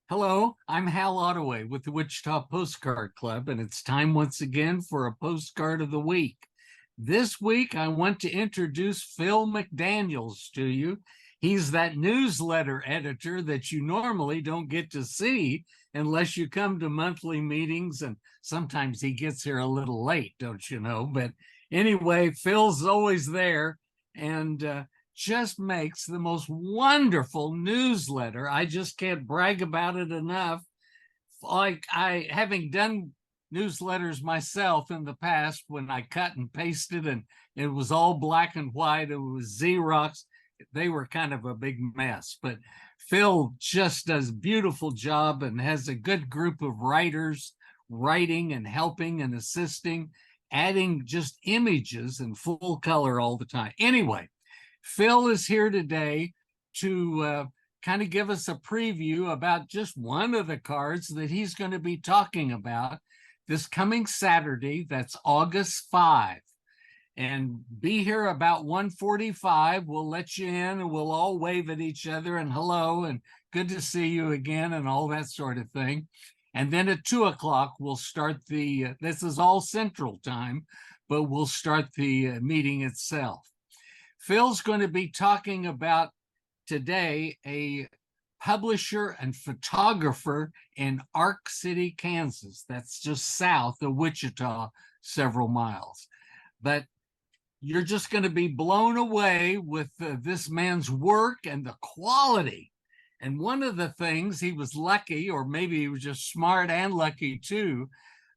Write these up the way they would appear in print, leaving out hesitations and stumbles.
Hello, I'm Hal Ottaway with the Wichita Postcard Club, and it's time once again for a postcard of the week. This week, I want to introduce Phil McDaniels to you. He's that newsletter editor that you normally don't get to see unless you come to monthly meetings, and sometimes he gets here a little late, don't you know? But anyway, Phil's always there, and just makes the most wonderful newsletter. I just can't brag about it enough. Like having done newsletters myself in the past when I cut and pasted and it was all black and white, it was Xerox. They were kind of a big mess, but Phil just does a beautiful job and has a good group of writers writing and helping and assisting, adding just images in full color all the time. Anyway, Phil is here today to kind of give us a preview about just one of the cards that he's going to be talking about this coming Saturday. That's August 5. And be here about 1:45. We'll let you in and we'll all wave at each other and hello and good to see you again and all that sort of thing. And then at 2 o'clock, we'll start this is all Central Time, but we'll start the meeting itself. Phil's going to be talking about today a publisher and photographer in Ark City, Kansas. That's just south of Wichita, several miles. But you're just going to be blown away with this man's work and the quality. And one of the things, he was lucky, or maybe he was just smart and lucky too,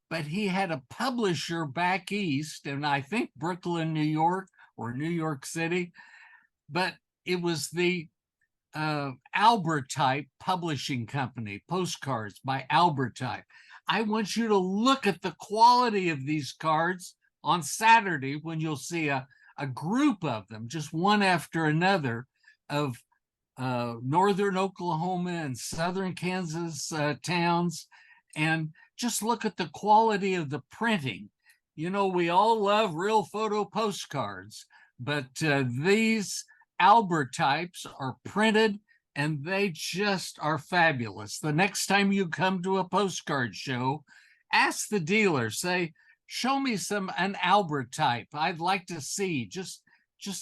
but he had a publisher back east, and I think Brooklyn, New York, or New York City, but it was the Albertype Publishing Company, postcards by Albertype. I want you to look at the quality of these cards on Saturday when you'll see a group of them, just one after another, of northern Oklahoma and southern Kansas towns, and just look at the quality of the printing. You know, we all love real photo postcards, but these Albertypes are printed and they just are fabulous. The next time you come to a postcard show, ask the dealer, say, show me an Albertype. I'd like to see, just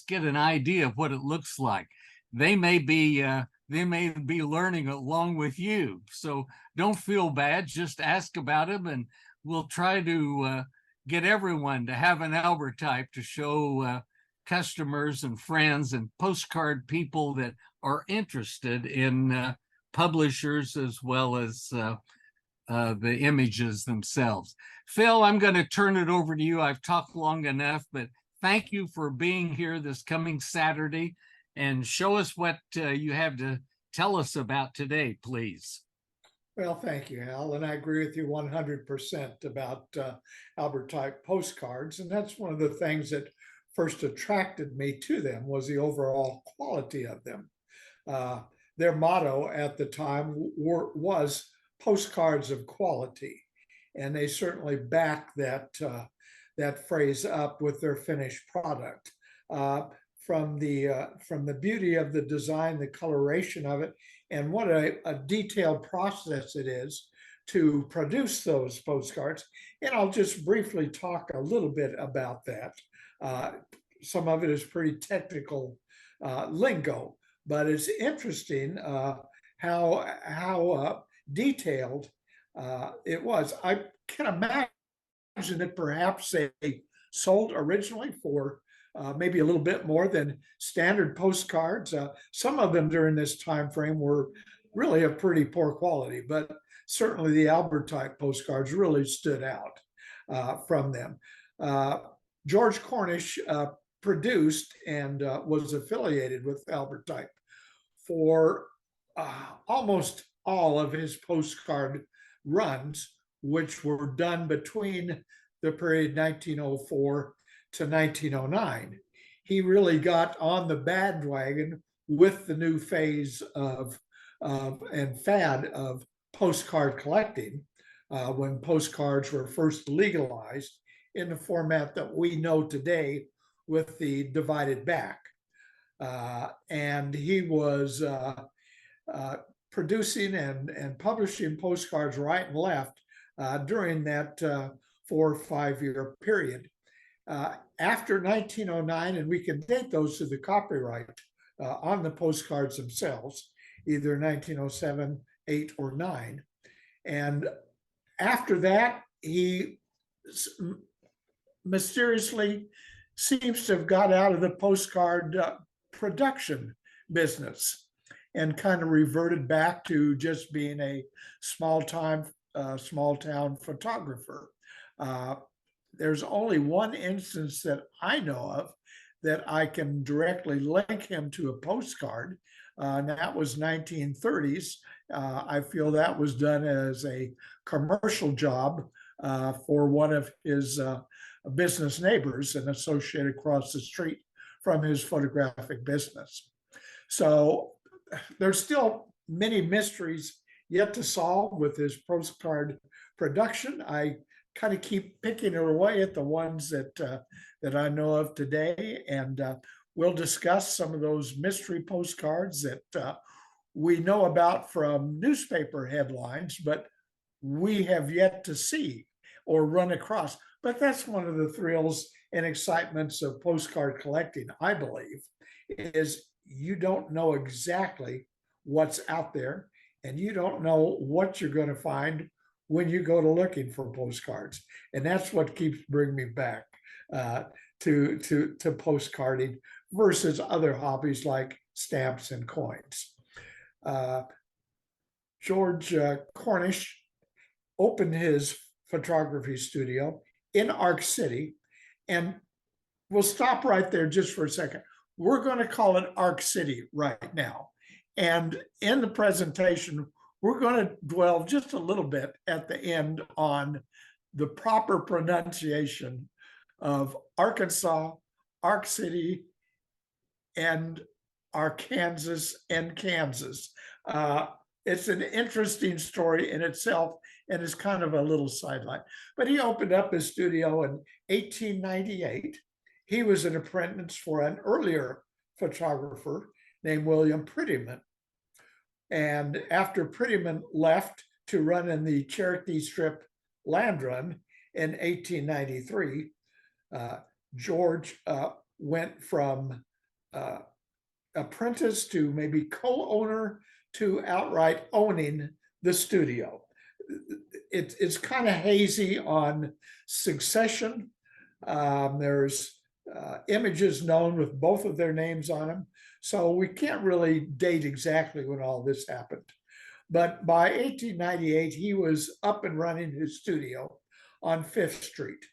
get an idea of what it looks like. They may be learning along with you. So don't feel bad, just ask about them and we'll try to get everyone to have an Albertype to show customers and friends and postcard people that are interested in publishers as well as the images themselves. Phil, I'm going to turn it over to you. I've talked long enough, but thank you for being here this coming Saturday and show us what you have to tell us about today, please. Well, thank you, Hal. And I agree with you 100% about Albertype postcards. And that's one of the things that first attracted me to them was the overall quality of them. Their motto at the time was postcards of quality. And they certainly back that phrase up with their finished product. From the beauty of the design, the coloration of it, and what a detailed process it is to produce those postcards. And I'll just briefly talk a little bit about that. Some of it is pretty technical lingo, but it's interesting how detailed it was. I can imagine that perhaps they sold originally for maybe a little bit more than standard postcards. Some of them during this time frame were really of pretty poor quality, but certainly the Albertype postcards really stood out from them. George Cornish produced and was affiliated with Albertype for almost all of his postcard runs, which were done between the period 1904 to 1909. He really got on the bandwagon with the new phase of and fad of postcard collecting when postcards were first legalized in the format that we know today with the divided back. And he was producing and publishing postcards right and left during that 4 or 5 year period. After 1909, and we can date those to the copyright on the postcards themselves, either 1907, 8, or 9. And after that, he mysteriously seems to have got out of the postcard production business and kind of reverted back to just being a small town photographer. There's only one instance that I know of that I can directly link him to a postcard, and that was 1930s. I feel that was done as a commercial job for one of his business neighbors and associate across the street from his photographic business. So there's still many mysteries yet to solve with his postcard production. I kind of keep picking away at the ones that I know of today, and we'll discuss some of those mystery postcards that we know about from newspaper headlines, but we have yet to see or run across. But that's one of the thrills and excitements of postcard collecting, I believe, is you don't know exactly what's out there, and you don't know what you're going to find when you go to looking for postcards. And that's what keeps bringing me back to postcarding versus other hobbies like stamps and coins. George Cornish opened his photography studio in Arc City, and we'll stop right there just for a second. We're going to call it Arc City right now. And in the presentation, we're going to dwell just a little bit at the end on the proper pronunciation of Arkansas, Arc City, and Arkansas and Kansas. It's an interesting story in itself, and it's kind of a little sideline. But he opened up his studio in 1898. He was an apprentice for an earlier photographer named William Prettyman. And after Prettyman left to run in the Cherokee Strip land run in 1893, George went from apprentice to maybe co-owner to outright owning the studio. It's kind of hazy on succession. There's images known with both of their names on them. So we can't really date exactly when all this happened. But by 1898, he was up and running his studio on 5th Street.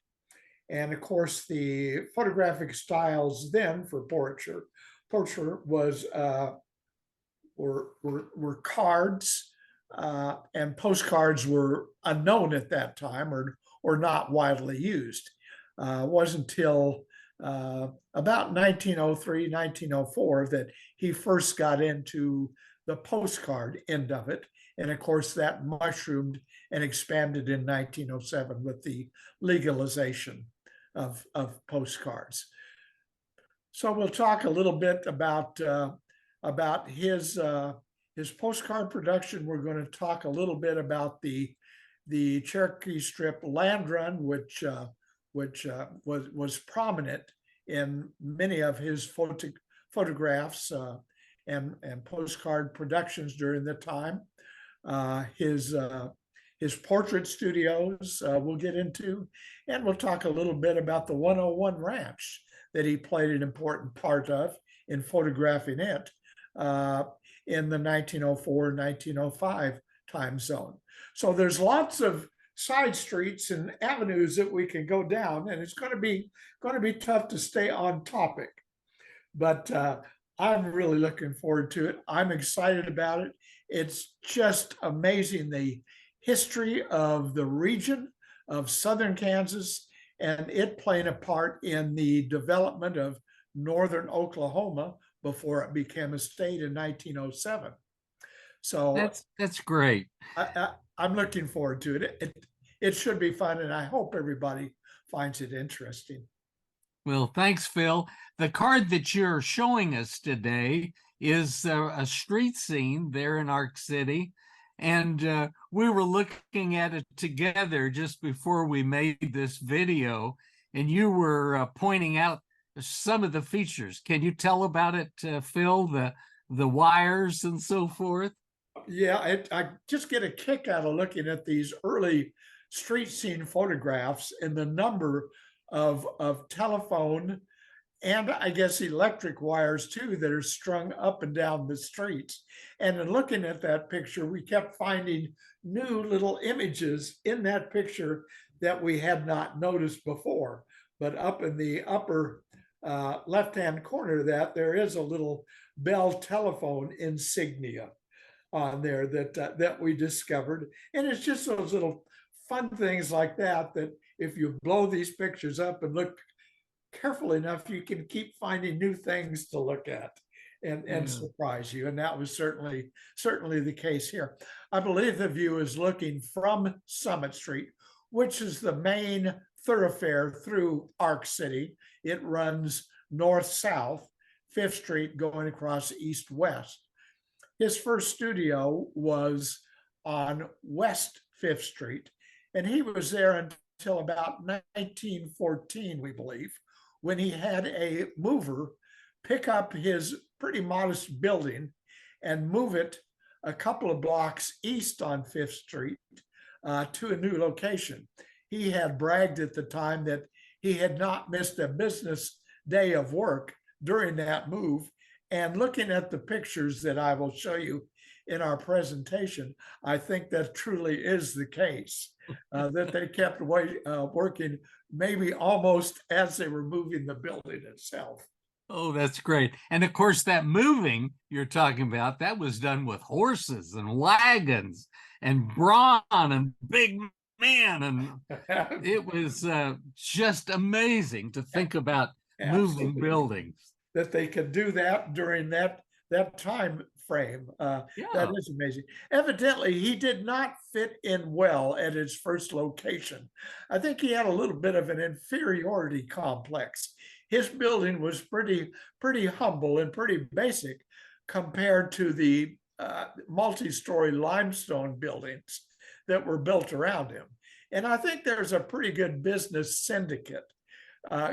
And of course, the photographic styles then for portraiture was were cards, and postcards were unknown at that time or not widely used. It wasn't until about 1903, 1904 that he first got into the postcard end of it. And of course, that mushroomed and expanded in 1907 with the legalization of postcards. So we'll talk a little bit about his postcard production. We're going to talk a little bit about the Cherokee Strip land run, which was prominent in many of his photographs and postcard productions during the time. His portrait studios we'll get into, and we'll talk a little bit about the 101 Ranch that he played an important part of in photographing it in the 1904-1905 time zone. So there's lots of side streets and avenues that we can go down, and it's going to be tough to stay on topic. But I'm really looking forward to it. I'm excited about it. It's just amazing, the history of the region of southern Kansas and it playing a part in the development of northern Oklahoma before it became a state in 1907. So that's great. I'm looking forward to it. It should be fun, and I hope everybody finds it interesting. Well, thanks, Phil. The card that you're showing us today is a street scene there in Arc City. And we were looking at it together just before we made this video, and you were pointing out some of the features. Can you tell about it, Phil? The wires and so forth? Yeah, I just get a kick out of looking at these early street scene photographs and the number of telephone and I guess electric wires too that are strung up and down the streets. And in looking at that picture, we kept finding new little images in that picture that we had not noticed before. But up in the upper left-hand corner of that, there is a little Bell telephone insignia on there that we discovered. And it's just those little fun things like that, that if you blow these pictures up and look careful enough, you can keep finding new things to look at and surprise you. And that was certainly the case here. I believe the view is looking from Summit Street, which is the main thoroughfare through Arc City. It runs north-south, Fifth Street going across east-west. His first studio was on West Fifth Street, and he was there until about 1914, we believe, when he had a mover pick up his pretty modest building and move it a couple of blocks east on Fifth Street to a new location. He had bragged at the time that he had not missed a business day of work during that move. And looking at the pictures that I will show you in our presentation, I think that truly is the case, that they kept working maybe almost as they were moving the building itself. Oh, that's great. And of course, that moving you're talking about, that was done with horses and wagons and brawn and big men. And it was just amazing to think about moving buildings. That they could do that during that time frame. That is amazing. Evidently, he did not fit in well at his first location. I think he had a little bit of an inferiority complex. His building was pretty humble and pretty basic compared to the multi-story limestone buildings that were built around him. And I think there's a pretty good business syndicate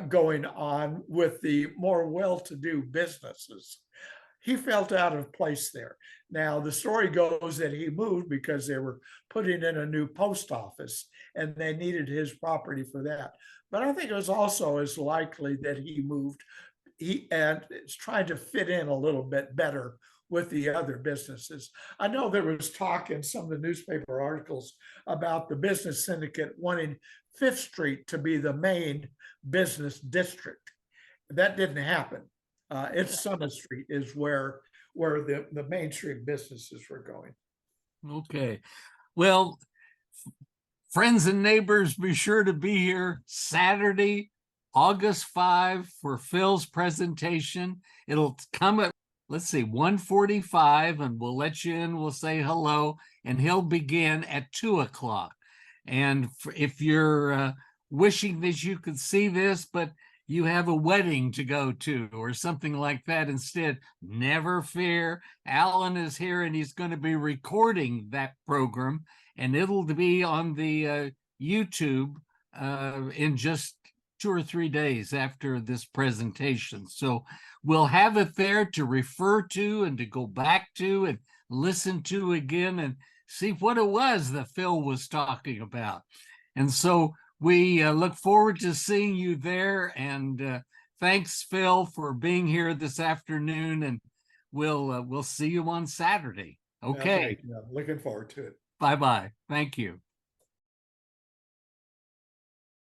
going on with the more well-to-do businesses. He felt out of place there. Now, the story goes that he moved because they were putting in a new post office and they needed his property for that. But I think it was also as likely that he moved and is trying to fit in a little bit better with the other businesses. I know there was talk in some of the newspaper articles about the business syndicate wanting Fifth Street to be the main business district. That didn't happen. It's Summit Street is where the mainstream businesses were going. Okay. Well, friends and neighbors, be sure to be here Saturday, August 5 for Phil's presentation. It'll come at, let's see, 1:45, and we'll let you in. We'll say hello, and he'll begin at 2 o'clock. And if you're wishing that you could see this, but you have a wedding to go to or something like that instead, never fear. Alan is here and he's going to be recording that program, and it'll be on the YouTube in just 2 or 3 days after this presentation. So we'll have it there to refer to and to go back to and listen to again and see what it was that Phil was talking about. And so we look forward to seeing you there. And thanks, Phil, for being here this afternoon. And we'll see you on Saturday. Okay. Yeah, looking forward to it. Bye-bye. Thank you.